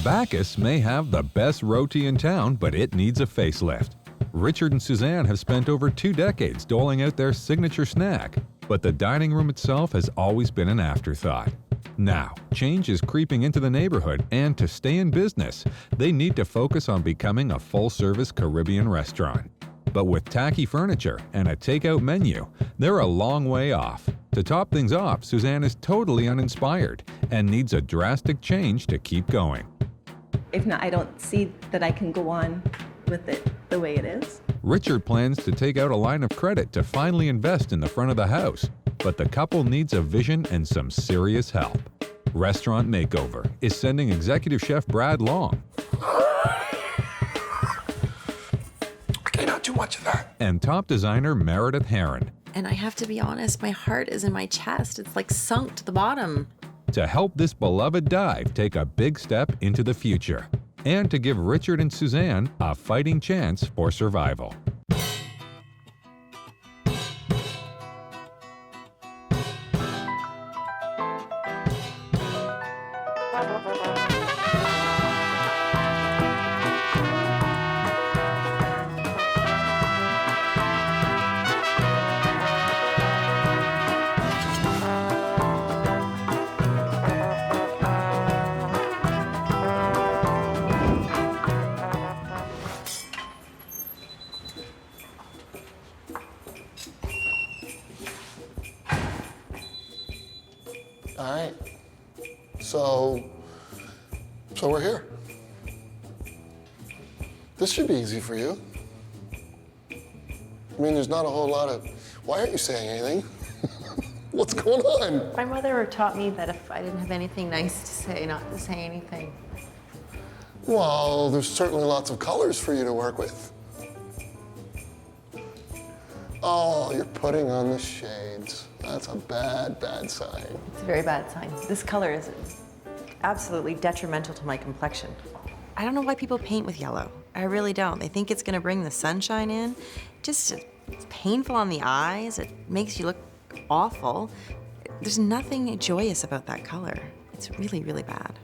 Bacchus may have the best roti in town, but it needs a facelift. Richard and Suzanne have spent over 2 decades doling out their signature snack, but the dining room itself has always been an afterthought. Now, change is creeping into the neighborhood, and to stay in business, they need to focus on becoming a full-service Caribbean restaurant. But with tacky furniture and a takeout menu, they're a long way off. To top things off, Suzanne is totally uninspired and needs a drastic change to keep going. If not, I don't see that I can go on with it the way it is. Richard plans to take out a line of credit to finally invest in the front of the house, but the couple needs a vision and some serious help. Restaurant Makeover is sending executive chef Brad Long. Okay, not too much of that. And top designer Meredith Herron. And I have to be honest, my heart is in my chest. It's like sunk to the bottom. To help this beloved dive take a big step into the future, and to give Richard and Suzanne a fighting chance for survival. All right. So we're here. This should be easy for you. I mean, there's not a whole lot of, why aren't you saying anything? What's going on? My mother taught me that if I didn't have anything nice to say, not to say anything. Well, there's certainly lots of colors for you to work with. Oh, you're putting on the shades. That's a bad, bad sign. It's a very bad sign. This color is absolutely detrimental to my complexion. I don't know why people paint with yellow. I really don't. They think it's gonna bring the sunshine in. It's painful on the eyes. It makes you look awful. There's nothing joyous about that color. It's really, really bad.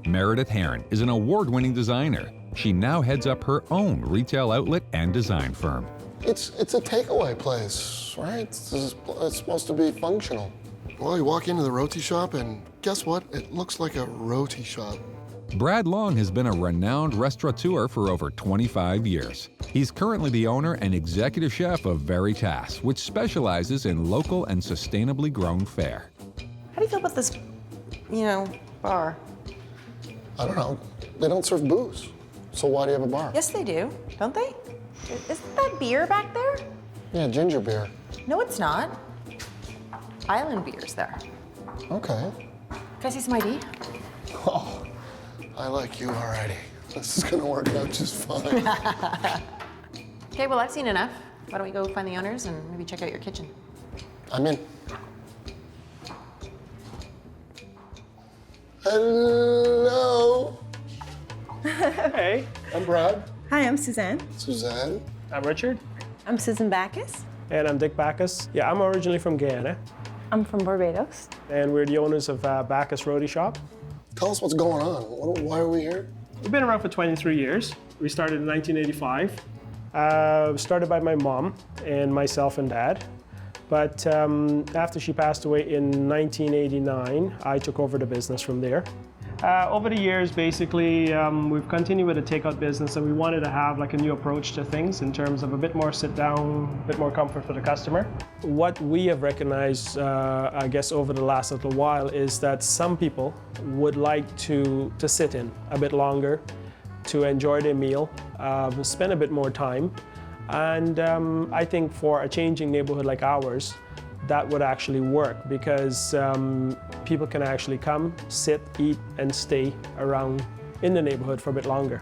Meredith Herron is an award-winning designer. She now heads up her own retail outlet and design firm. It's a takeaway place, right? It's supposed to be functional. Well, you walk into the roti shop and guess what? It looks like a roti shop. Brad Long has been a renowned restaurateur for over 25 years. He's currently the owner and executive chef of Veritas, which specializes in local and sustainably grown fare. How do you feel about this, bar? I don't know. They don't serve booze. So why do you have a bar? Yes, they do, don't they? Isn't that beer back there? Yeah, ginger beer. No, it's not. Island beer's there. Okay. Can I see some ID? Oh, I like you already. This is gonna work out just fine. Okay, well, I've seen enough. Why don't we go find the owners and maybe check out your kitchen? I'm in. Hello. Hey, I'm Brad. Hi, I'm Suzanne. Suzanne. I'm Richard. I'm Susan Bacchus. And I'm Dick Bacchus. Yeah, I'm originally from Guyana, I'm from Barbados. and we're the owners of Bacchus Roti Shop. Tell us what's going on. Why are we here? We've been around for 23 years. We started in 1985. Started by my mom and myself and dad. But after she passed away in 1989, I took over the business from there. Over the years, basically, we've continued with the takeout business, and we wanted to have like a new approach to things in terms of a bit more sit down, a bit more comfort for the customer. What we have recognized, I guess, over the last little while is that some people would like to sit in a bit longer, to enjoy their meal, spend a bit more time. And I think for a changing neighborhood like ours, that would actually work because people can actually come, sit, eat, and stay around in the neighborhood for a bit longer.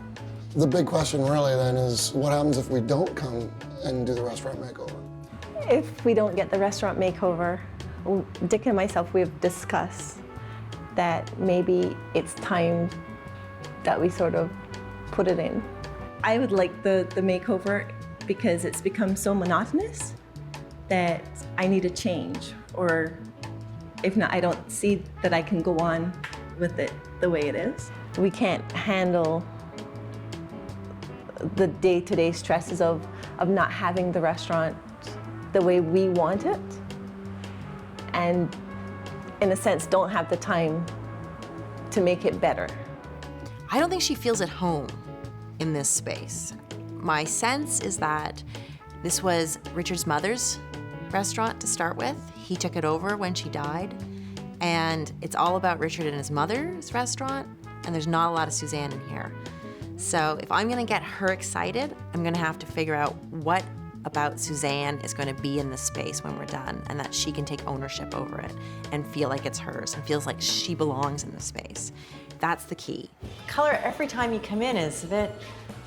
The big question really then is what happens if we don't come and do the restaurant makeover? If we don't get the restaurant makeover, Dick and myself, we've discussed that maybe it's time that we sort of put it in. I would like the makeover because it's become so monotonous that I need a change, or if not, I don't see that I can go on with it the way it is. we can't handle the day-to-day stresses of not having the restaurant the way we want it, and in a sense don't have the time to make it better. I don't think she feels at home in this space. My sense is that this was Richard's mother's restaurant to start with. He took it over when she died, and it's all about Richard and his mother's restaurant, and there's not a lot of Suzanne in here. So if I'm gonna get her excited, I'm gonna have to figure out what about Suzanne is gonna be in this space when we're done, and that she can take ownership over it and feel like it's hers and feels like she belongs in the space. That's the key. Color every time you come in is a bit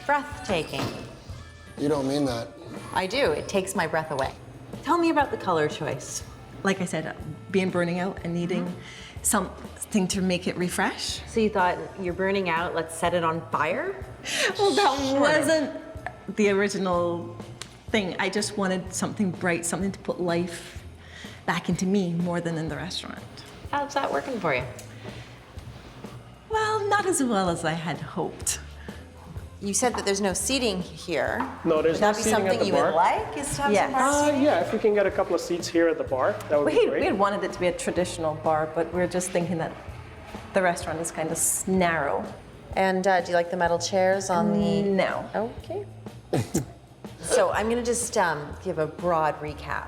breathtaking. You don't mean that. I do, it takes my breath away. Tell me about the color choice. Like I said, being burning out and needing something to make it refresh. So you thought, you're burning out, let's set it on fire? Well, that wasn't the original thing. I just wanted something bright, something to put life back into me more than in the restaurant. How's that working for you? Well, not as well as I had hoped. You said that there's no seating here. No, there's Would no that be seating at something the you bar. would like, is to have Yes. some bar seating? Yeah, if we can get a couple of seats here at the bar, that would be We great. had wanted it to be a traditional bar, but we're just thinking that the restaurant is kind of narrow. And do you like the metal chairs on the... No. Okay. So I'm gonna just give a broad recap.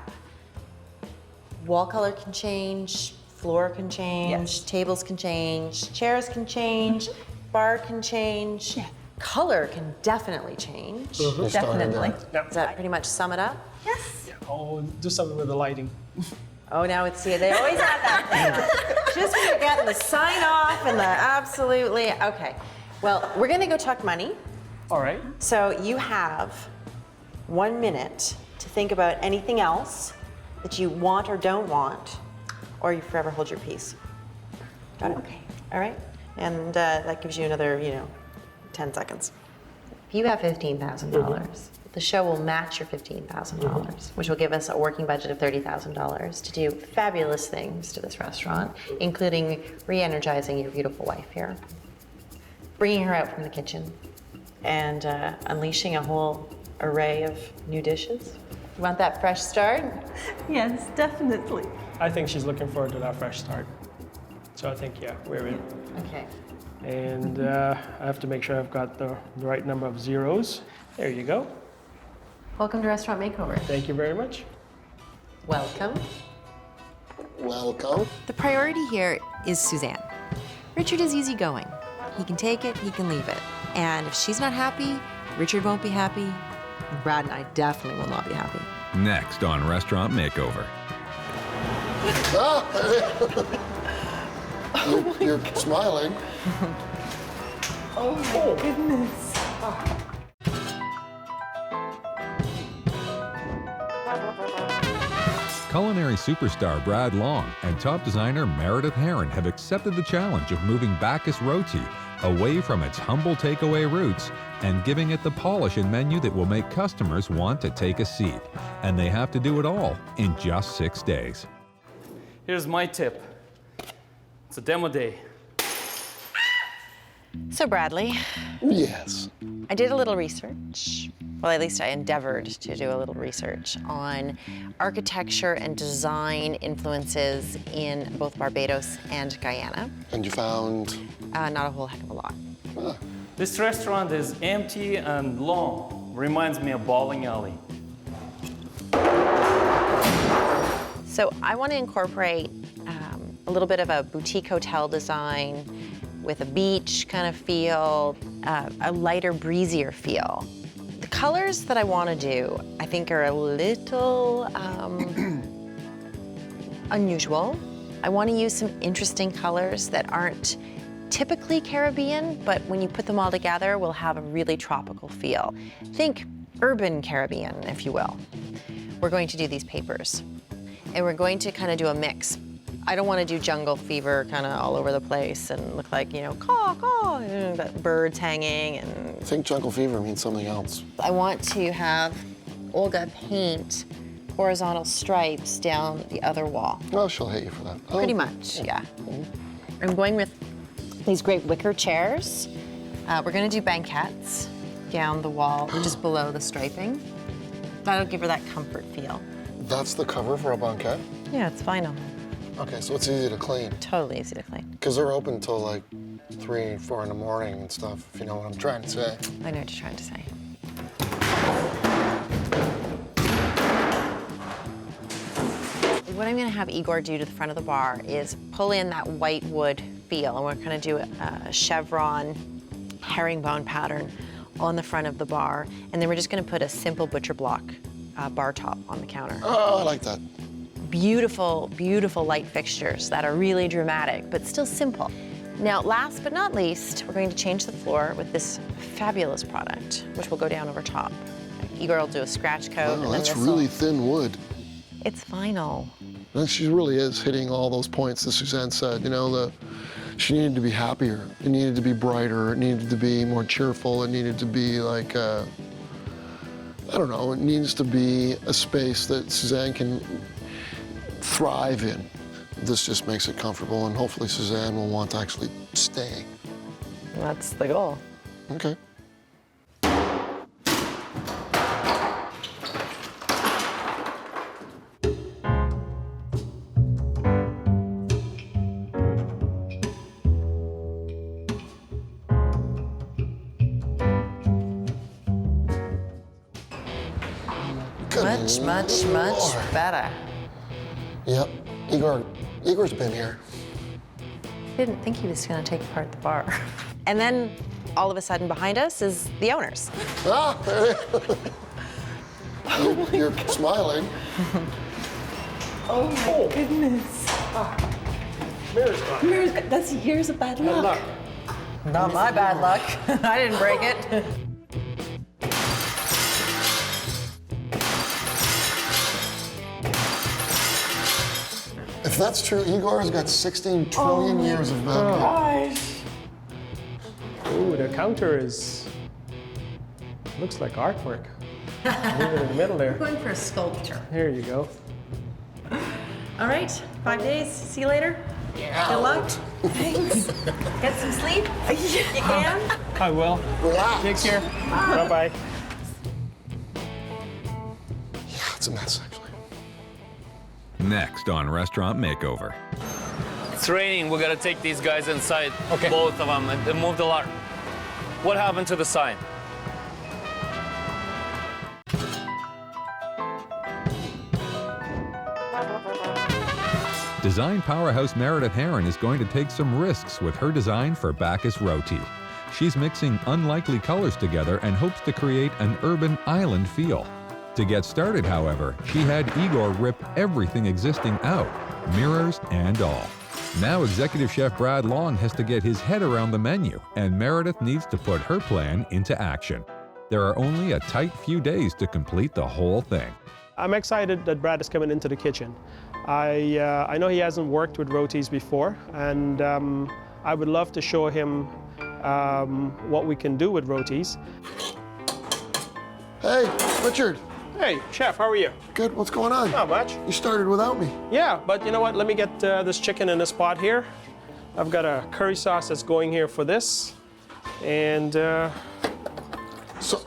Wall color can change, floor can change, Yes. tables can change, chairs can change, bar can change. Yeah. Color can definitely change. You started Definitely. there. Does that pretty much sum it up? Yes. Oh, do something with the lighting. Oh, now it's, see, they always have that thing. Just when you're getting the sign off and the absolutely, okay. Well, we're gonna go talk money. All right. So you have 1 minute to think about anything else that you want or don't want, or you forever hold your peace. Got it? Okay. All right? And that gives you another, 10 seconds. If you have $15,000, the show will match your $15,000, which will give us a working budget of $30,000 to do fabulous things to this restaurant, including re-energizing your beautiful wife here, bringing her out from the kitchen, and unleashing a whole array of new dishes. You want that fresh start? Yes, definitely. I think she's looking forward to that fresh start. So I think, yeah, we're in. Okay. And I have to make sure I've got the right number of zeros. There you go. Welcome to Restaurant Makeover. Thank you very much. Welcome. Welcome. The priority here is Suzanne. Richard is easygoing. He can take it, he can leave it. And if she's not happy, Richard won't be happy. and Brad and I definitely will not be happy. Next on Restaurant Makeover. You're smiling. Oh my goodness. Culinary superstar Brad Long and top designer Meredith Herron have accepted the challenge of moving Bacchus Roti away from its humble takeaway roots and giving it the polish and menu that will make customers want to take a seat. And they have to do it all in just 6 days. Here's my tip. It's a demo day. So Bradley, Yes. I did a little research. Well, at least I endeavored to do a little research on architecture and design influences in both Barbados and Guyana. And you found. Not a whole heck of a lot. This restaurant is empty and long. Reminds me of bowling alley. So I want to incorporate a little bit of a boutique hotel design with a beach kind of feel, a lighter, breezier feel. The colors that I want to do, I think, are a little unusual. I want to use some interesting colors that aren't typically Caribbean, but when you put them all together, will have a really tropical feel. Think urban Caribbean, if you will. We're going to do these papers, and we're going to kind of do a mix. I don't want to do jungle fever kind of all over the place and look like, caw, caw, got birds hanging and... I think jungle fever means something else. I want to have Olga paint horizontal stripes down the other wall. Well, she'll hate you for that. Pretty much, yeah. I'm going with these great wicker chairs. We're gonna do banquettes down the wall, just below the striping. That'll give her that comfort feel. That's the cover for a banquette? Yeah, it's vinyl. Okay, so it's easy to clean. Totally easy to clean. Because they're open until like 3, 4 in the morning and stuff, if you know what I'm trying to say. I know what you're trying to say. What I'm gonna have Igor do to the front of the bar is pull in that white wood feel, and we're gonna do a chevron herringbone pattern on the front of the bar, and then we're just gonna put a simple butcher block bar top on the counter. Oh, I like that. Beautiful, beautiful light fixtures that are really dramatic, but still simple. Now, last but not least, we're going to change the floor with this fabulous product, which will go down over top. Igor will do a scratch coat. and Wow, then that's this'll- really thin wood. It's vinyl. And she really is hitting all those points that Suzanne said. You know, she needed to be happier. It needed to be brighter. It needed to be more cheerful. It needed to be like, I don't know, it needs to be a space that Suzanne can thrive in. This just makes it comfortable, and hopefully Suzanne will want to actually stay. That's the goal. Okay. Good Much Lord. better. Yep. Igor's been here. Didn't think he was gonna take apart the bar. And then, all of a sudden, behind us is the owners. Ah, there it is. You're smiling. Oh my goodness. Mirror's gone. That's years of bad Good luck. luck. Not my bad luck. I didn't break it. If that's true, Igor's got 16 trillion years of bad luck. Ooh, the counter looks like artwork. Leave it in the middle there. Going for a sculpture. Here you go. All right, 5 days. See you later. Good luck. Thanks. Get some sleep. You can. I will. Relax. Take care. Bye-bye. Yeah, it's a mess, actually. Next on Restaurant Makeover. It's raining. We gotta take these guys inside. Okay. Both of them. And they moved a lot. What happened to the sign? Design powerhouse Meredith Herron is going to take some risks with her design for Bacchus Roti. She's mixing unlikely colors together and hopes to create an urban island feel. To get started, however, she had Igor rip everything existing out, mirrors and all. Now Executive Chef Brad Long has to get his head around the menu, and Meredith needs to put her plan into action. There are only a tight few days to complete the whole thing. I'm excited that Brad is coming into the kitchen. I know he hasn't worked with rotis before, and I would love to show him what we can do with rotis. Hey, Richard. Hey, Chef, how are you? Good, what's going on? Not much. You started without me. Yeah, but you know what? Let me get this chicken in this pot here. I've got a curry sauce that's going here for this. And, So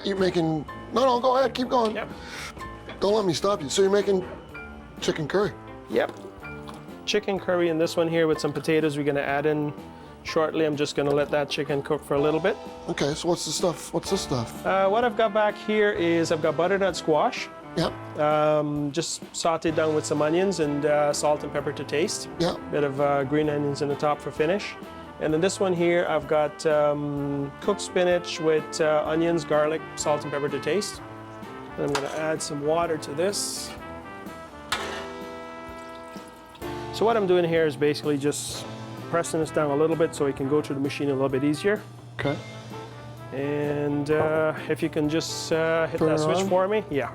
you're making, no, go ahead, keep going. yep, Don't let me stop you. So you're making chicken curry. yep. Chicken curry in this one here with some potatoes we're gonna add in shortly. I'm just gonna let that chicken cook for a little bit. Okay, so what's the stuff? What's this stuff? What I've got back here is I've got butternut squash, Yep, just sauteed down with some onions and salt and pepper to taste. yep. Bit of green onions in the top for finish. And in this one here, I've got cooked spinach with onions, garlic, salt and pepper to taste. And I'm gonna add some water to this. So what I'm doing here is basically just pressing this down a little bit so it can go through the machine a little bit easier. Okay. And if you can just hit Turn that it switch on? for me, yeah.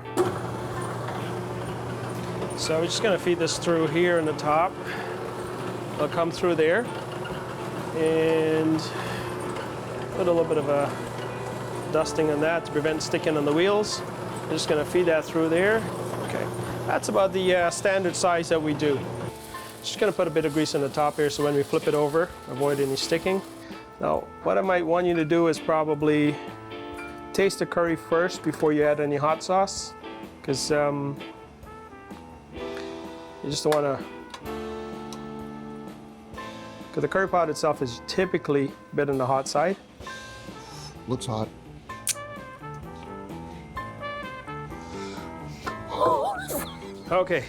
So we're just gonna feed this through here in the top. It'll come through there. And put a little bit of a dusting on that to prevent sticking on the wheels. I'm just gonna feed that through there. Okay, that's about the standard size that we do. Just gonna put a bit of grease on the top here so when we flip it over, avoid any sticking. Now, what I might want you to do is probably taste the curry first before you add any hot sauce, because you just don't wanna, because the curry powder itself is typically a bit on the hot side. Looks hot. Okay.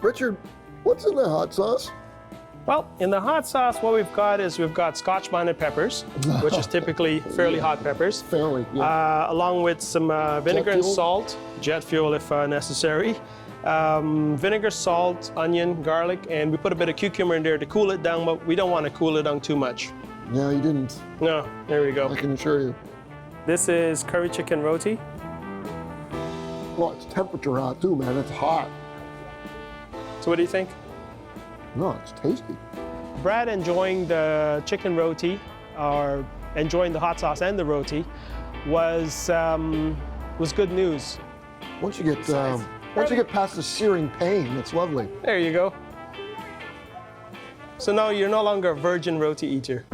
Richard, what's in the hot sauce? Well, in the hot sauce, what we've got is we've got Scotch bonnet peppers, which is typically fairly hot peppers. Fairly, yeah. Along with some vinegar and fuel? salt, jet fuel if necessary. Vinegar, salt, onion, garlic, and we put a bit of cucumber in there to cool it down, but we don't want to cool it down too much. Yeah, you didn't. No, there we go. I can assure you. This is curry chicken roti. Well, it's temperature hot too, man. It's hot. So what do you think? No, it's tasty. Brad enjoying the chicken roti, or enjoying the hot sauce and the roti, was good news. Once you get past the searing pain, it's lovely. There you go. So now you're no longer a virgin roti eater.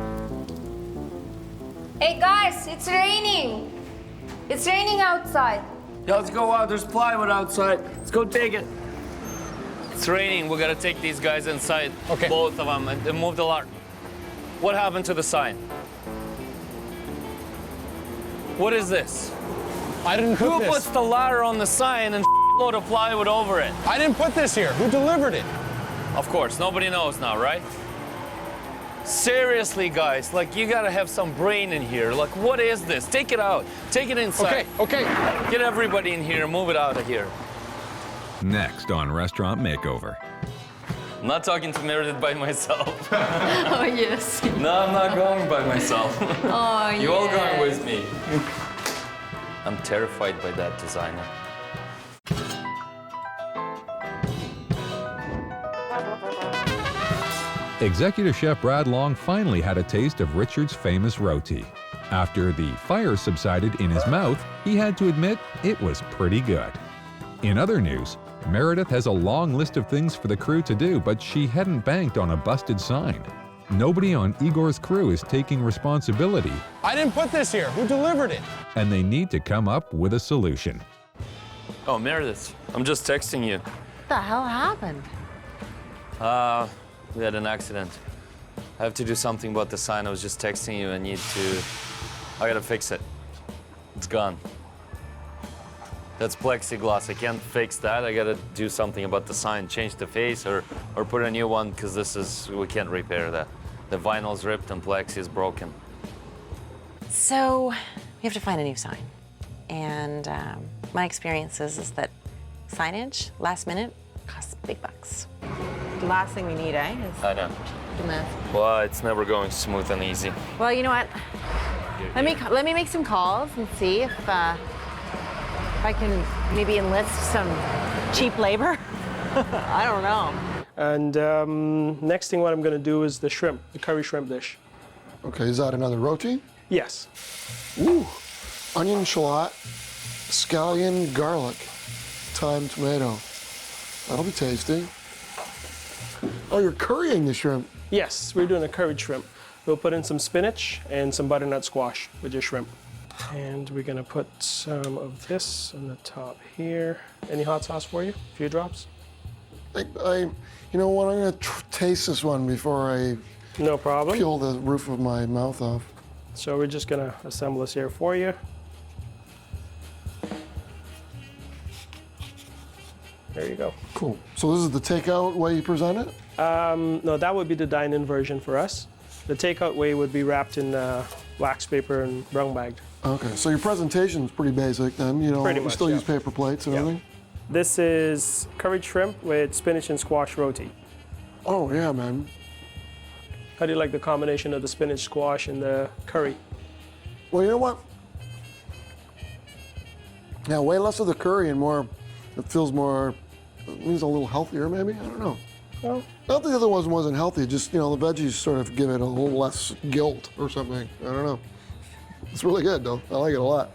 Hey guys, it's raining. It's raining outside. Yeah, let's go out. There's plywood outside. Let's go take it. It's raining. We gotta take these guys inside. Okay. Both of them, and move the ladder. What happened to the sign? What is this? I didn't Who put puts this. the ladder on the sign and load of plywood over it? I didn't put this here. Who delivered it? Of course, nobody knows now, right? Seriously, guys, like you gotta have some brain in here. Like, what is this? Take it out. Take it inside. Okay. Get everybody in here. Move it out of here. Next on Restaurant Makeover. I'm not talking to Meredith by myself. Oh yes. No, I'm not going by myself. Oh yes. You all going with me. I'm terrified by that designer. Executive Chef Brad Long finally had a taste of Richard's famous roti. After the fire subsided in his mouth, he had to admit it was pretty good. In other news, Meredith has a long list of things for the crew to do, but she hadn't banked on a busted sign. Nobody on Igor's crew is taking responsibility, I didn't put this here. Who delivered it? and they need to come up with a solution. Oh, Meredith, I'm just texting you. What the hell happened? We had an accident. I have to do something about the sign. I was just texting you. I gotta fix it. It's gone. That's plexiglass. I can't fix that. I gotta do something about the sign, change the face or put a new one, because we can't repair that. The vinyl's ripped and plexi is broken. So we have to find a new sign. And my experience is that signage, last minute, costs big bucks. The last thing we need, is I know. the move. Well, it's never going smooth and easy. Well, you know what? Let me make some calls and see if I can maybe enlist some cheap labor. I don't know. And next thing what I'm gonna do is the shrimp, the curry shrimp dish. Okay, is that another roti? Yes. Ooh, onion, shallot, scallion, garlic, thyme, tomato. That'll be tasty. Oh, you're currying the shrimp. Yes, we're doing a curried shrimp. We'll put in some spinach and some butternut squash with your shrimp. And we're gonna put some of this on the top here. Any hot sauce for you? A few drops? You know what? I'm gonna taste this one before I No problem. peel the roof of my mouth off. So we're just gonna assemble this here for you. There you go. Cool. So this is the takeout way you present it? No, that would be the dine-in version for us. The takeout way would be wrapped in wax paper and brown bagged. Okay, so your presentation is pretty basic then. You know, Pretty you much, still yeah. use paper plates and Yeah. everything? This is curried shrimp with spinach and squash roti. Oh, yeah, man. How do you like the combination of the spinach, squash, and the curry? Well, you know what? Yeah, way less of the curry and more, it feels more, it means a little healthier maybe? I don't know. Well, Not that the other one wasn't healthy, just, you know, the veggies sort of give it a little less guilt or something. I don't know. It's really good though. I like it a lot.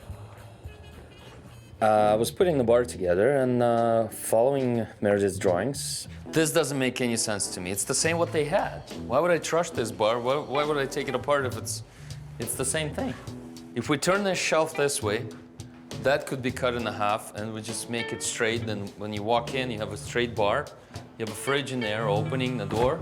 I was putting the bar together and following Meredith's drawings. This doesn't make any sense to me. It's the same what they had. Why would I trust this bar? Why would I take it apart if it's the same thing? If we turn this shelf this way, that could be cut in half and we just make it straight. Then when you walk in, you have a straight bar. You have a fridge in there opening the door.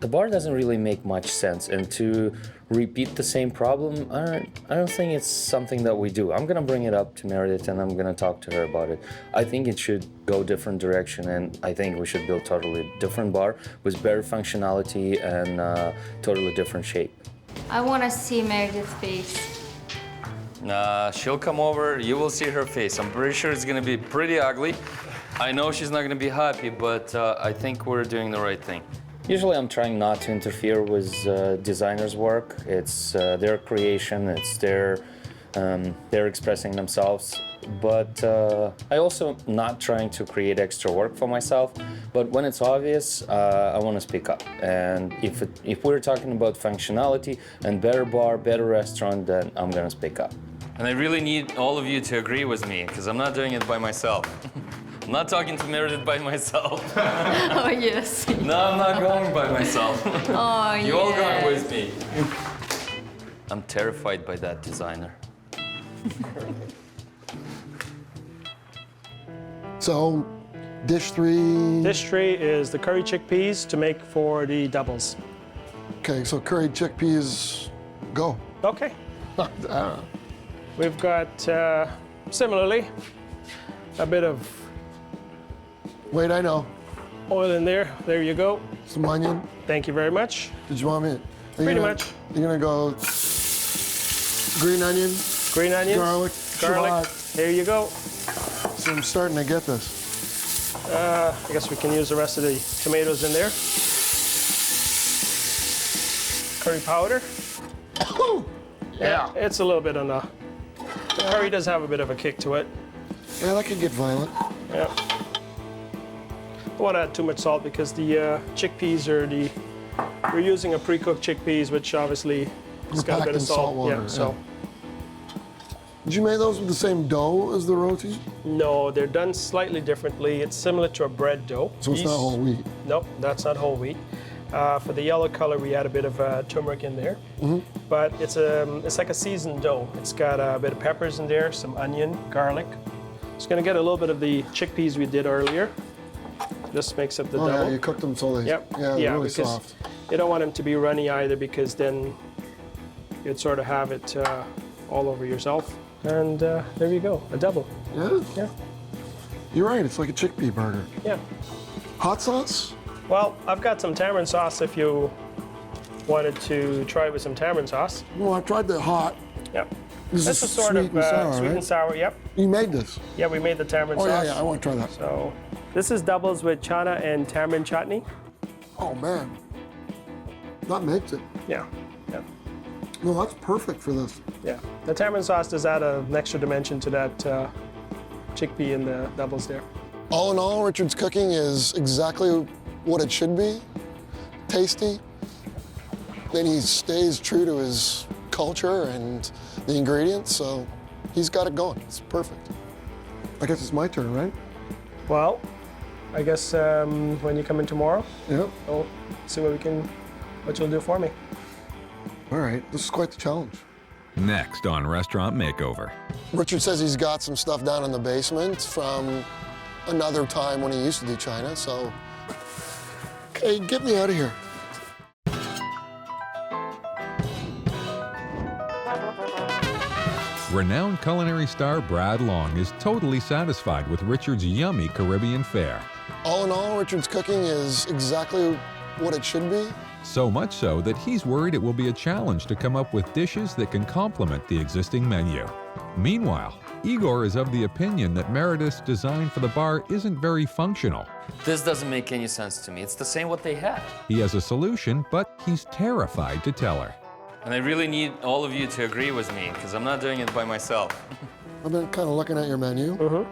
The bar doesn't really make much sense, and to repeat the same problem, I don't think it's something that we do. I'm gonna bring it up to Meredith and I'm gonna talk to her about it. I think it should go different direction, and I think we should build totally different bar with better functionality and totally different shape. I want to see Meredith's face. She'll come over, you will see her face. I'm pretty sure it's gonna be pretty ugly. I know she's not gonna be happy, but I think we're doing the right thing. Usually I'm trying not to interfere with designers' work. It's their creation, it's they're expressing themselves. But I also not trying to create extra work for myself. But when it's obvious, I want to speak up. And if we're talking about functionality and better bar, better restaurant, then I'm gonna speak up. And I really need all of you to agree with me, because I'm not doing it by myself. I'm not talking to Meredith by myself. Oh, yes. No, I'm not going by myself. Oh, You're all going with me. I'm terrified by that designer. So, dish 3. Dish 3 is the curry chickpeas to make for the doubles. Okay, so curried chickpeas, go. Okay. We've got, similarly, a bit of Wait, I know. oil in there. There you go. Some onion. Thank you very much. Did you want me? Pretty much. You're gonna go green onion, Green onions. garlic, Garlic. shallot. There you go. So I'm starting to get this. I guess we can use the rest of the tomatoes in there. Curry powder. Yeah. It's a little bit on the curry does have a bit of a kick to it. Yeah, that could get violent. Yeah. Don't want to add too much salt because the chickpeas we're using a pre-cooked chickpeas, which obviously has got a packed bit of in salt. salt water, Yeah. So Did you make those with the same dough as the roti? no, they're done slightly differently. It's similar to a bread dough. So it's not whole wheat. Nope, that's not whole wheat. For the yellow color, we add a bit of turmeric in there. Mm-hmm. But it's like a seasoned dough. It's got a bit of peppers in there, some onion, garlic. It's going to get a little bit of the chickpeas we did earlier. This makes up the Oh double. yeah, you cooked them so they Yep. they're really because soft. you don't want them to be runny either, because then you'd sort of have it all over yourself. And there you go, a double. Yeah? Yeah, You're right, it's like a chickpea burger. yeah. Hot sauce? Well, I've got some tamarind sauce if you wanted to try it with some tamarind sauce. Well, I tried the hot. Yep. This This is is sort sweet of and sour, sweet right? and sour, yep. You made this. Yeah, we made the tamarind Oh sauce. yeah, I want to try that. So this is doubles with chana and tamarind chutney. Oh man, that makes it. Yeah, yeah, No, that's perfect for this. yeah. The tamarind sauce does add an extra dimension to that chickpea in the doubles there. All in all, Richard's cooking is exactly what it should be. Tasty. Then he stays true to his culture and the ingredients, so he's got it going. It's perfect. I guess it's my turn, right? Well, I guess when you come in tomorrow, Yep. we'll see what you'll do for me. All right, this is quite the challenge. Next on Restaurant Makeover. Richard says he's got some stuff down in the basement from another time when he used to do China, so okay, get me out of here. Renowned culinary star Brad Long is totally satisfied with Richard's yummy Caribbean fare. All in all, Richard's cooking is exactly what it should be. So much so that he's worried it will be a challenge to come up with dishes that can complement the existing menu. Meanwhile, Igor is of the opinion that Meredith's design for the bar isn't very functional. This doesn't make any sense to me. It's the same what they had. He has a solution, but he's terrified to tell her. And I really need all of you to agree with me, because I'm not doing it by myself. I've been kind of looking at your menu.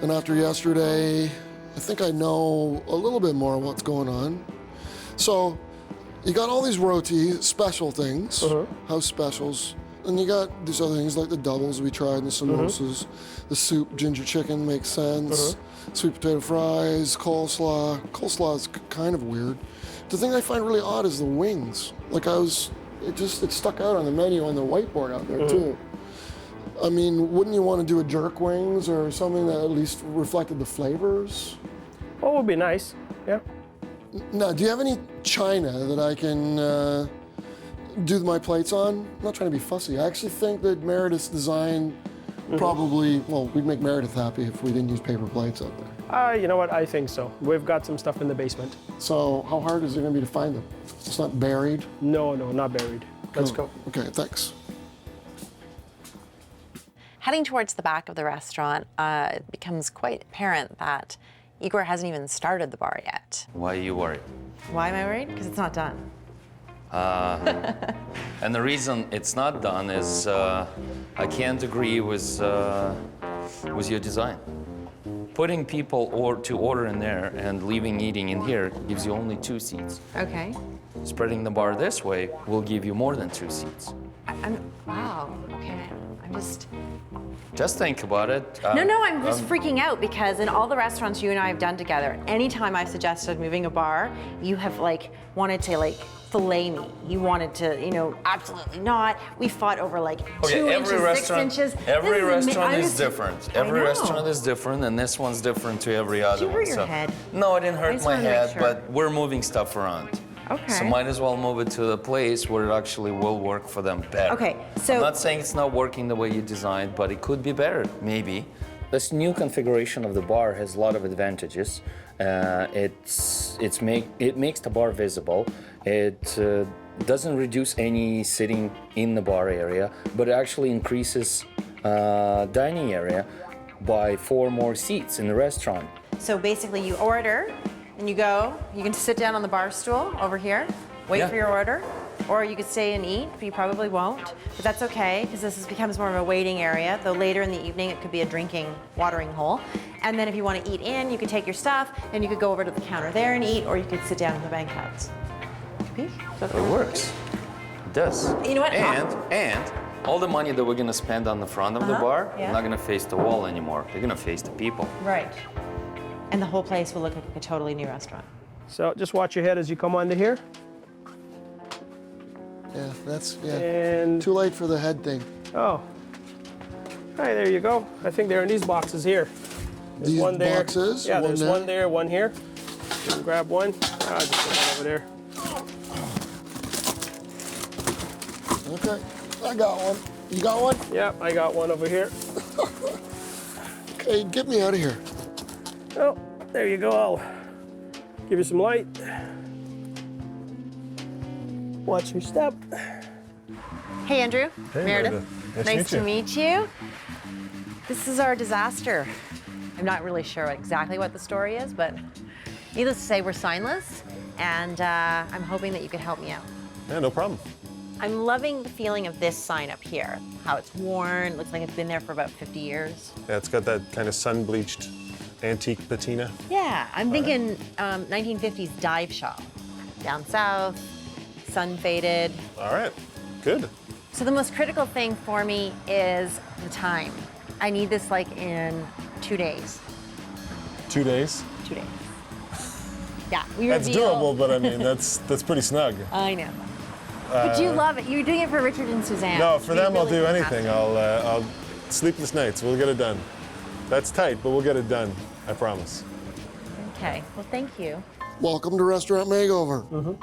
And after yesterday, I think I know a little bit more what's going on. So you got all these roti special things, house specials, And you got these other things like the doubles we tried, and the samosas, the soup, ginger chicken makes sense, sweet potato fries, coleslaw. Coleslaw is kind of weird. The thing I find really odd is the wings. Like it stuck out on the menu on the whiteboard out there too. I mean, wouldn't you want to do a jerk wings or something that at least reflected the flavors? Oh, it would be nice, yeah. Now, do you have any china that I can do my plates on? I'm not trying to be fussy. I actually think that Meredith's design probably, well, we'd make Meredith happy if we didn't use paper plates out there. You know what, I think so. We've got some stuff in the basement. So how hard is it going to be to find them? It's not buried? No, not buried. Let's go. Okay, thanks. Heading towards the back of the restaurant, it becomes quite apparent that Igor hasn't even started the bar yet. Why are you worried? Why am I worried? Because it's not done. And the reason it's not done is I can't agree with your design. Putting people to order in there and leaving eating in here gives you only 2 seats. Okay. Spreading the bar this way will give you more than 2 seats. Wow, okay. Just think about it. No, I'm just freaking out because in all the restaurants you and I have done together, anytime I've suggested moving a bar, you have wanted to fillet me. You wanted to, absolutely not. We fought over 2 inches, 6 inches. Every restaurant is different. Every restaurant is different, and this one's different to every other one. Did you hurt your head? No, I didn't hurt my wanted to make head, sure. but we're moving stuff around. Okay. So might as well move it to a place where it actually will work for them better. Okay, so- I'm not saying it's not working the way you designed, but it could be better, maybe. This new configuration of the bar has a lot of advantages. It makes the bar visible. It doesn't reduce any sitting in the bar area, but it actually increases dining area by 4 more seats in the restaurant. So basically you order and you go, you can sit down on the bar stool over here, wait for your order, or you could stay and eat, but you probably won't. But that's okay, because this becomes more of a waiting area, though later in the evening it could be a watering hole. And then if you want to eat in, you could take your stuff and you could go over to the counter there and eat, or you could sit down in the banquettes. It works. It does. You know what? And all the money that we're gonna spend on the front of the bar, yeah. not gonna face the wall anymore. They're gonna face the people. Right. And the whole place will look like a totally new restaurant. So just watch your head as you come onto here. Yeah, And, too late for the head thing. oh. Hi, there you go. I think they're in these boxes here. There's These one there. boxes? Yeah, there's there? one there, one here. You can grab one. Just put one over there. Okay, I got one. You got one? Yeah, I got one over here. Okay, get me out of here. Oh, there you go. I'll give you some light. Watch your step. Hey, Andrew. Hey, Meredith. Nice to meet you. This is our disaster. I'm not really sure exactly what the story is, but needless to say, we're signless, and I'm hoping that you could help me out. Yeah, no problem. I'm loving the feeling of this sign up here, how it's worn, looks like it's been there for about 50 years. Yeah, it's got that kind of sun-bleached antique patina. Yeah, I'm thinking 1950s dive shop. Down south, sun faded. All right, good. So the most critical thing for me is the time. I need this in 2 days. 2 days. 2 days. Yeah, we That's reveal- doable, but I mean, that's pretty snug. I know. But you love it. You're doing it for Richard and Suzanne. No, for It'd them be I'll really do anything. fantastic. I'll sleepless nights. We'll get it done. That's tight, but we'll get it done. I promise. Okay, well, thank you. Welcome to Restaurant Makeover.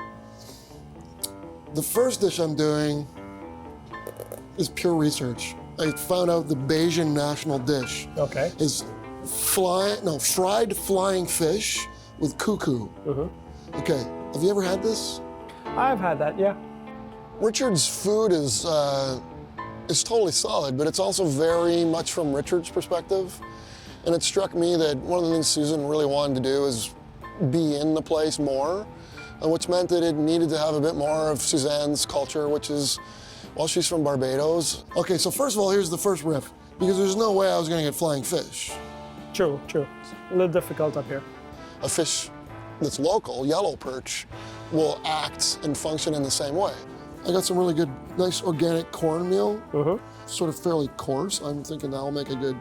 The first dish I'm doing is pure research. I found out the Bayesian national dish Okay. is fried flying fish with cuckoo. Okay, have you ever had this? I've had that, yeah. Richard's food is totally solid, but it's also very much from Richard's perspective. And it struck me that one of the things Susan really wanted to do is be in the place more, which meant that it needed to have a bit more of Suzanne's culture, which is, well, she's from Barbados. Okay, so first of all, here's the first riff, because there's no way I was gonna get flying fish. True. It's a little difficult up here. A fish that's local, yellow perch, will act and function in the same way. I got some really good, nice organic cornmeal, sort of fairly coarse. I'm thinking that'll make a good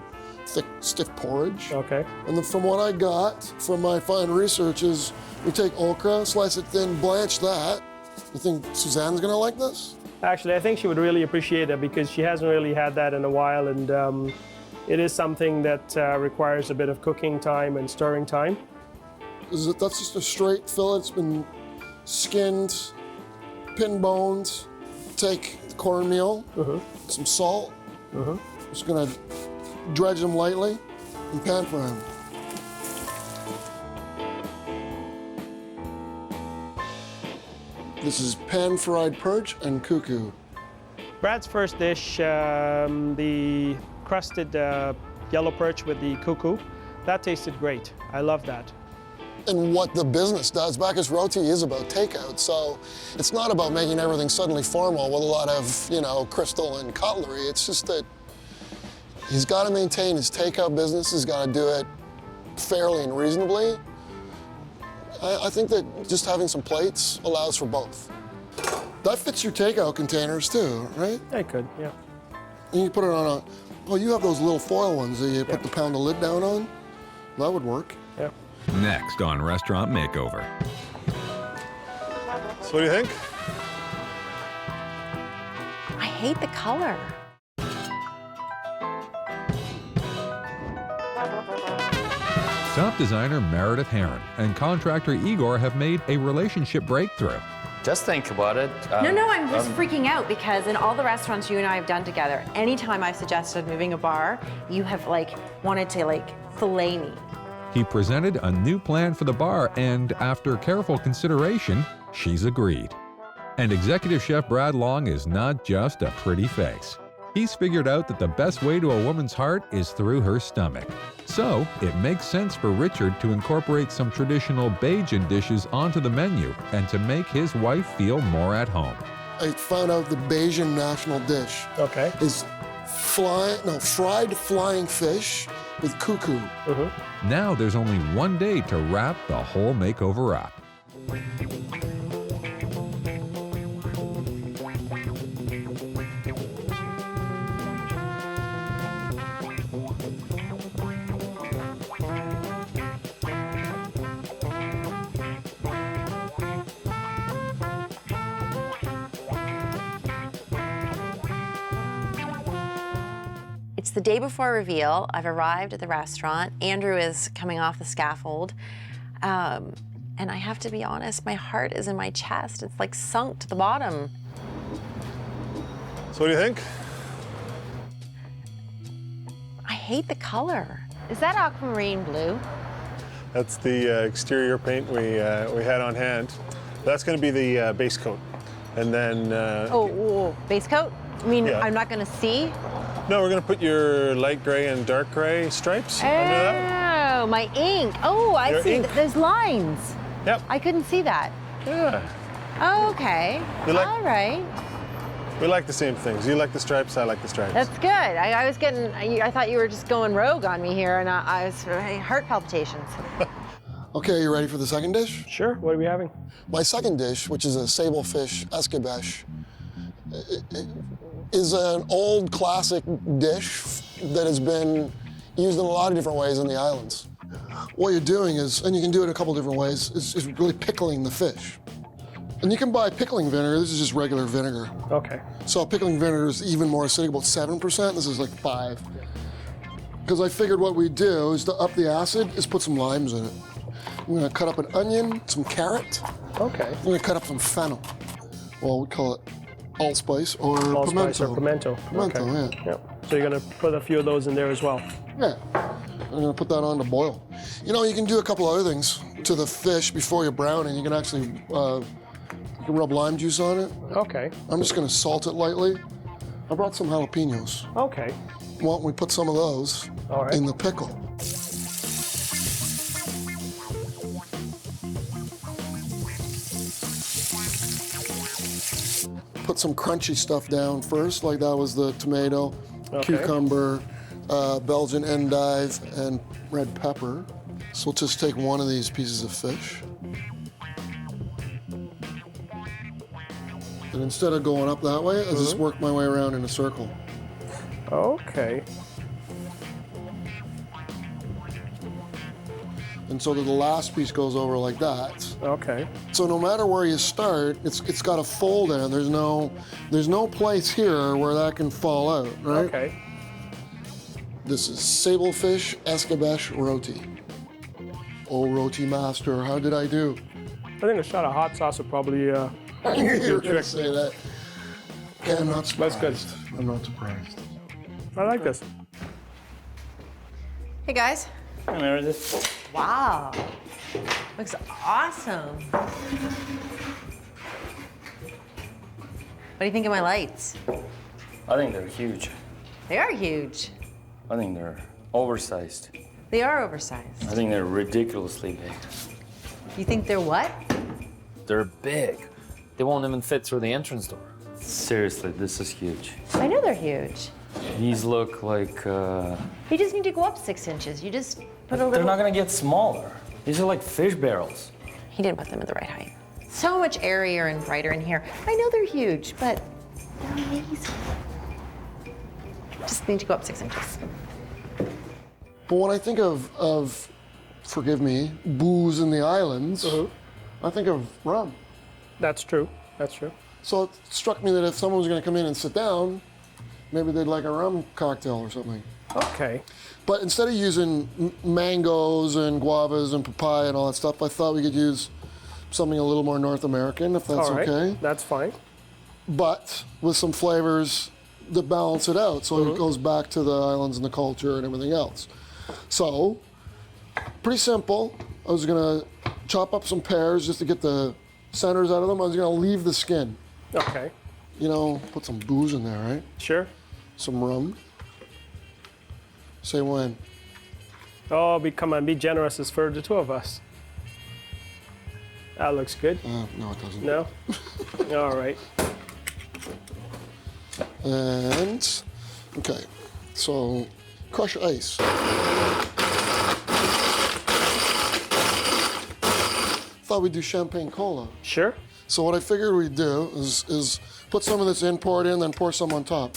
thick, stiff porridge. Okay. And then from what I got from my fine research is we take okra, slice it thin, blanch that. You think Suzanne's gonna like this? Actually, I think she would really appreciate it because she hasn't really had that in a while, and it is something that requires a bit of cooking time and stirring time. That's just a straight fillet. It's been skinned, pin boned. Take the cornmeal, some salt. Just gonna dredge them lightly and pan fry them. This is pan-fried perch and cuckoo. Brad's first dish, the crusted yellow perch with the cuckoo, that tasted great. I love that. And what the business does, Bacchus Roti is about takeout, so it's not about making everything suddenly formal with a lot of, you know, crystal and cutlery. It's just that he's got to maintain his takeout business. He's got to do it fairly and reasonably. I think that just having some plates allows for both. That fits your takeout containers too, right? I could, yeah. And you put it on a, oh, you have those little foil ones that you put the pound of lid down on? That would work. Yeah. Next on Restaurant Makeover. So what do you think? I hate the color. Top designer Meredith Herron and contractor Igor have made a relationship breakthrough. Just think about it. No, I'm just freaking out because in all the restaurants you and I have done together, anytime I've suggested moving a bar, you have wanted to fillet me. He presented a new plan for the bar, and after careful consideration, she's agreed. And executive chef Brad Long is not just a pretty face. He's figured out that the best way to a woman's heart is through her stomach. So it makes sense for Richard to incorporate some traditional Bajan dishes onto the menu and to make his wife feel more at home. I found out the Bajan national dish is fried flying fish with cuckoo. Now there's only one day to wrap the whole makeover up. It's the day before reveal. I've arrived at the restaurant. Andrew is coming off the scaffold. And I have to be honest, my heart is in my chest. It's sunk to the bottom. So what do you think? I hate the color. Is that aquamarine blue? That's the exterior paint we had on hand. That's going to be the base coat. And then... base coat? I mean, Yeah. I'm not gonna see? No, we're going to put your light gray and dark gray stripes under that. Oh, my ink. Oh, I Your see. ink. There's lines. Yep. I couldn't see that. Yeah. Oh, okay. You like- All right. We like the same things. You like the stripes, I like the stripes. That's good. I was getting, I thought you were just going rogue on me here, and I was heart palpitations. Okay, you ready for the second dish? Sure, what are we having? My second dish, which is a sable fish escabeche, is an old classic dish that has been used in a lot of different ways in the islands. What you're doing is, and you can do it a couple different ways, is really pickling the fish. And you can buy pickling vinegar. This is just regular vinegar. Okay. So pickling vinegar is even more acidic, about 7%. This is 5. Because I figured what we do is to up the acid is put some limes in it. I'm gonna cut up an onion, some carrot. Okay. I'm gonna cut up some fennel. Well, we call it allspice or Allspice pimento. or pimento. Pimento, Okay. yeah. Yep. So you're gonna put a few of those in there as well. Yeah. I'm gonna put that on to boil. You know, you can do a couple other things to the fish before you brown it. You can actually, you can rub lime juice on it. Okay. I'm just gonna salt it lightly. I brought some jalapenos. Okay. Why don't we put some of those All right. in the pickle? Put some crunchy stuff down first, like that was the tomato, cucumber, Belgian endive, and red pepper. So we'll just take one of these pieces of fish. And instead of going up that way, I just work my way around in a circle. Okay. And so that the last piece goes over like that. Okay. So no matter where you start, it's got a fold in it. There's no place here where that can fall out, right? Okay. This is sablefish escabeche roti. Oh, roti master, how did I do? I think a shot of hot sauce would probably You're gonna say that. Yeah, I'm not surprised. That's good. I'm not surprised. I like this. Hey guys. Hi, Meredith. Wow. Looks awesome. What do you think of my lights? I think they're huge. They are huge. I think they're oversized. They are oversized. I think they're ridiculously big. You think they're what? They're big. They won't even fit through the entrance door. Seriously, this is huge. I know they're huge. These look like, You just need to go up 6 inches. You just put a little... they're not gonna get smaller. These are like fish barrels. He didn't put them at the right height. So much airier and brighter in here. I know they're huge, but they're amazing. Just need to go up 6 inches. But when I think of forgive me, booze in the islands, I think of rum. That's true. That's true. So it struck me that if someone was going to come in and sit down, maybe they'd like a rum cocktail or something. Okay. But instead of using mangoes and guavas and papaya and all that stuff, I thought we could use something a little more North American, if that's All right. okay. That's fine. But with some flavors that balance it out, so it goes back to the islands and the culture and everything else. So, pretty simple. I was gonna chop up some pears just to get the centers out of them. I was gonna leave the skin. Okay. You know, put some booze in there, right? Sure. Some rum. Say when. Oh, come on, be generous. It's for the two of us. That looks good. No, it doesn't. No? All right. And, okay, so crush ice. Thought we'd do champagne cola. Sure. So what I figured we'd do is put some of this in, pour it in, then pour some on top.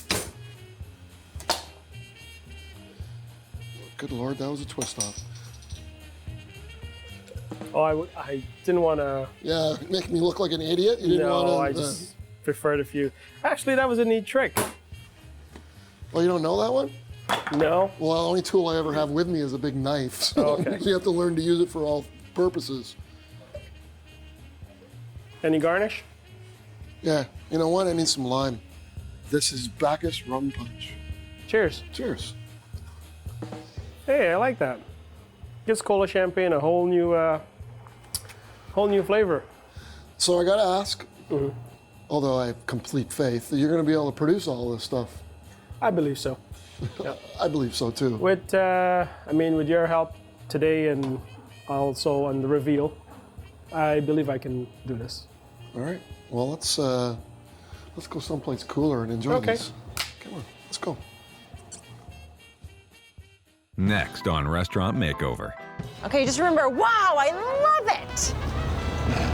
Good Lord, that was a twist off. Oh, I didn't want to. Yeah, make me look like an idiot. You didn't No, want I to. just preferred a few. Actually, that was a neat trick. Oh, you don't know that one? No? Well, the only tool I ever have with me is a big knife. So Okay. you have to learn to use it for all purposes. Any garnish? Yeah, you know what? I need some lime. This is Bacchus rum punch. Cheers. Cheers. Hey, I like that. Gives cola champagne a whole new flavor. So I gotta ask, although I have complete faith that you're gonna be able to produce all this stuff. I believe so. I believe so too. With, with your help today and also on the reveal, I believe I can do this. All right. Well, let's go someplace cooler and enjoy Okay. this. Come on, let's go. Next on Restaurant Makeover. Okay, just remember, wow, I love it!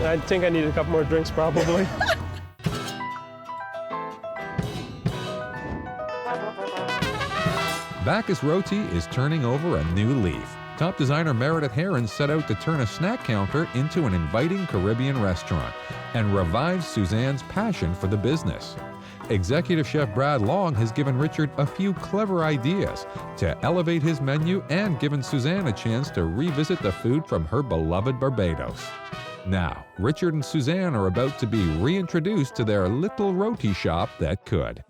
I think I need a couple more drinks probably. Bacchus Roti is turning over a new leaf. Top designer Meredith Herron set out to turn a snack counter into an inviting Caribbean restaurant and revive Suzanne's passion for the business. Executive Chef Brad Long has given Richard a few clever ideas to elevate his menu and given Suzanne a chance to revisit the food from her beloved Barbados. Now, Richard and Suzanne are about to be reintroduced to their little roti shop that could.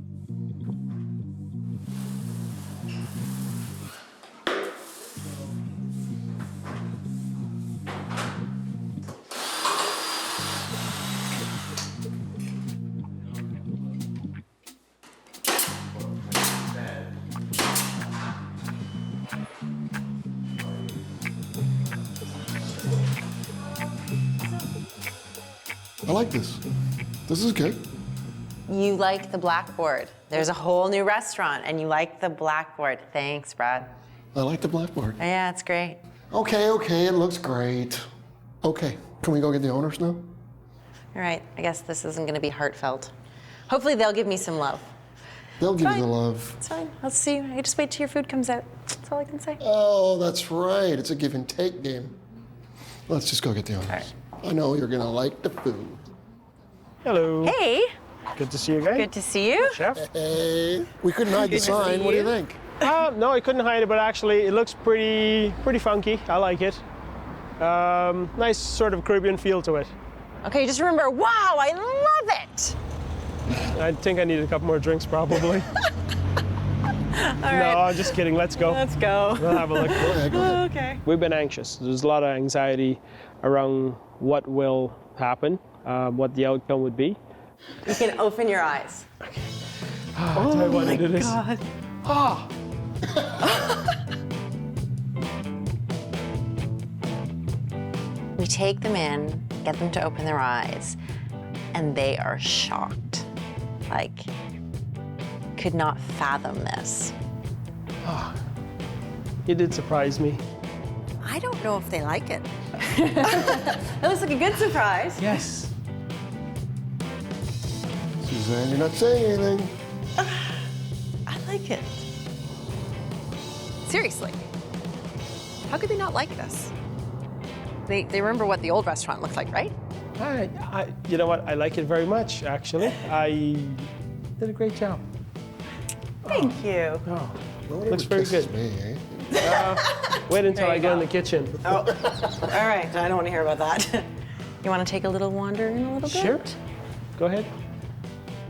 I like this. This is good. You like the blackboard. There's a whole new restaurant, and you like the blackboard. Thanks, Brad. I like the blackboard. Yeah, it's great. Okay, it looks great. Okay, can we go get the owners now? All right, I guess this isn't gonna be heartfelt. Hopefully they'll give me some love. They'll give you Fine. the love. It's fine. Let's see. I just wait till your food comes out. That's all I can say. Oh, that's right. It's a give and take game. Let's just go get the owners. I know you're gonna like the food. Hello. Hey, Good to see you again. good to see you. Chef. Hey, we couldn't hide the sign. What do you think? No, I couldn't hide it, but actually it looks pretty funky. I like it. Nice sort of Caribbean feel to it. Okay, just remember, wow, I love it. I think I need a couple more drinks probably. No, I'm just kidding. Let's go. Let's go. We'll have a look. Go ahead, go ahead. Okay. We've been anxious. There's a lot of anxiety around what will happen, what the outcome would be. You can open your eyes. Oh I want to do this. God. We take them in, get them to open their eyes, and they are shocked. Like, could not fathom this. You did surprise me. I don't know if they like it. That looks like a good surprise. Yes. Suzanne, you're not saying anything. I like it. Seriously. How could they not like this? They remember what the old restaurant looked like, right? You know what? I like it very much, actually. I did a great job. Thank you. Oh, Nobody looks ever very kisses good. Me, eh? Wait until I get in the kitchen. All right, I don't want to hear about that. You want to take a little wander in a little bit? Sure. Go ahead.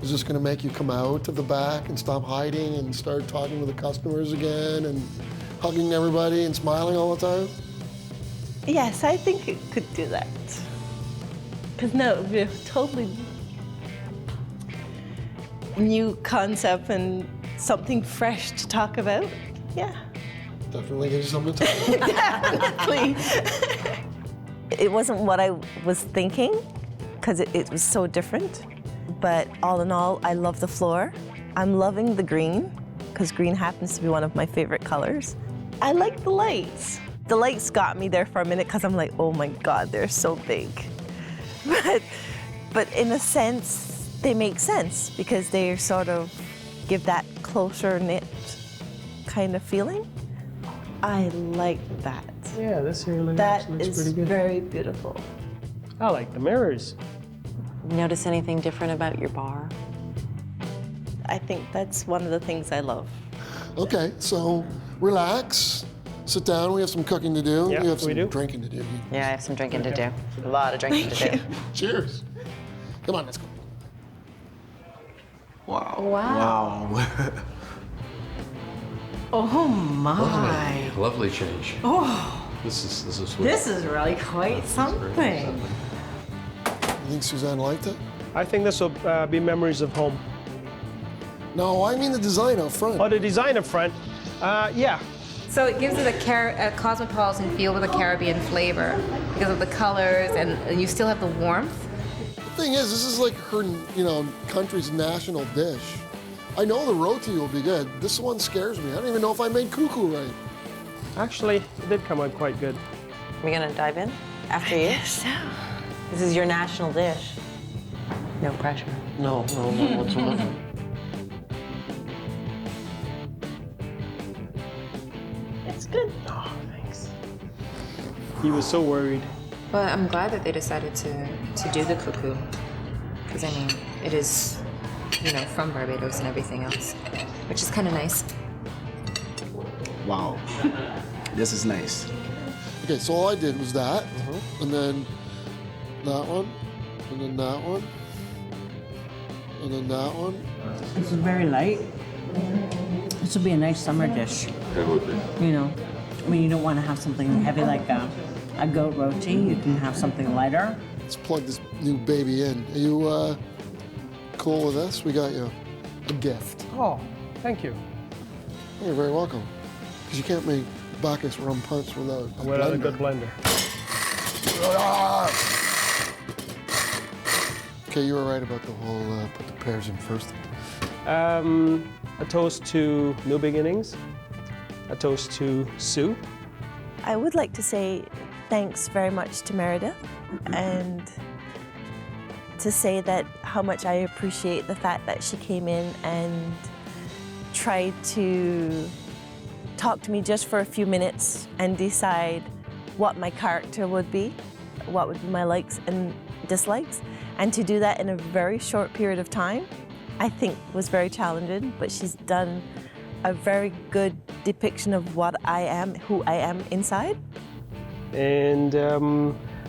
Is this gonna make you come out of the back and stop hiding and start talking to the customers again and hugging everybody and smiling all the time? Yes, I think it could do that. Because no, we're totally new concept and something fresh to talk about. Yeah. Definitely gives you something to talk about. Definitely. It wasn't what I was thinking because it was so different. But all in all, I love the floor. I'm loving the green because green happens to be one of my favorite colors. I like the lights. The lights got me there for a minute because I'm like, oh my God, they're so big. But in a sense, they make sense because they sort of give that closer knit kind of feeling. I like that. Yeah, this here looks That pretty is good. very beautiful. I like the mirrors. Notice anything different about your bar? I think that's one of the things I love. Okay, so relax, sit down. We have some cooking to do. Yeah, we have we some do. drinking to do. Yeah, I have some drinking to do. A lot of drinking to do. Cheers. Come on, let's go. Wow. Oh my. Lovely change. Oh. This is sweet. This is really quite something. You think Suzanne liked it? I think this will be memories of home. No, I mean the design up front. Oh, the design up front. Yeah. So it gives it a cosmopolitan feel with a Caribbean flavor because of the colors, and you still have the warmth. The thing is, this is like her, country's national dish. I know the roti will be good. This one scares me. I don't even know if I made cuckoo right. Actually, it did come out quite good. Are we gonna dive in after you? So, This is your national dish. No pressure. No whatsoever. it's good. Oh, thanks. He was so worried. But I'm glad that they decided to do the cuckoo because I mean it is, from Barbados and everything else, which is kind of nice. Wow. This is nice. Okay, so all I did was that, and then that one, and then that one, and then that one. This is very light. This would be a nice summer dish. It would be. You don't want to have something heavy like a goat roti. You can have something lighter. Let's plug this new baby in. Are you cool with this? We got you a gift. Oh, thank you. You're very welcome. Because you can't make Bacchus rum punch without a Without a blender. good blender. Ah! Okay, you were right about the whole put the pears in first. A toast to new beginnings. A toast to Sue. I would like to say thanks very much to Meredith and to say that how much I appreciate the fact that she came in and tried to talk to me just for a few minutes and decide what my character would be, what would be my likes and dislikes. And to do that in a very short period of time, I think was very challenging, but she's done a very good depiction of what I am, who I am inside. And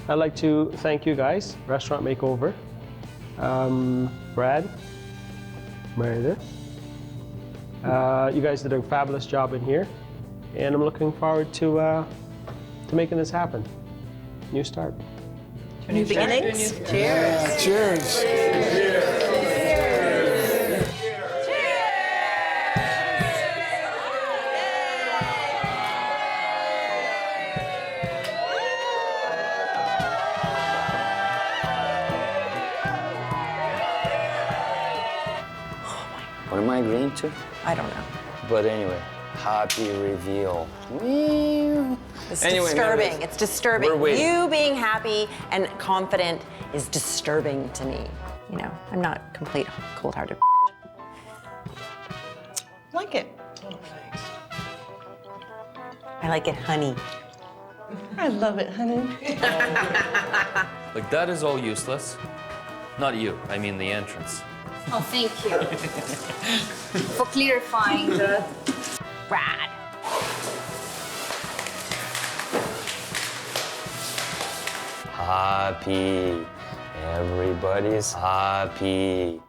I'd like to thank you guys, Restaurant Makeover, Brad, Meredith. You guys did a fabulous job in here, and I'm looking forward to making this happen. New start. New beginnings. Cheers. Cheers. What am I agreeing to? I don't know. But anyway, happy reveal. It's Anyway, disturbing. Meredith, It's disturbing. we're waiting. You being happy and confident is disturbing to me. You know, I'm not complete cold-hearted. Like it. I like it, honey. I love it, honey. Like, that is all useless. Not you, I mean the entrance. Oh, thank you for clarifying the Brad. Happy. Everybody's happy.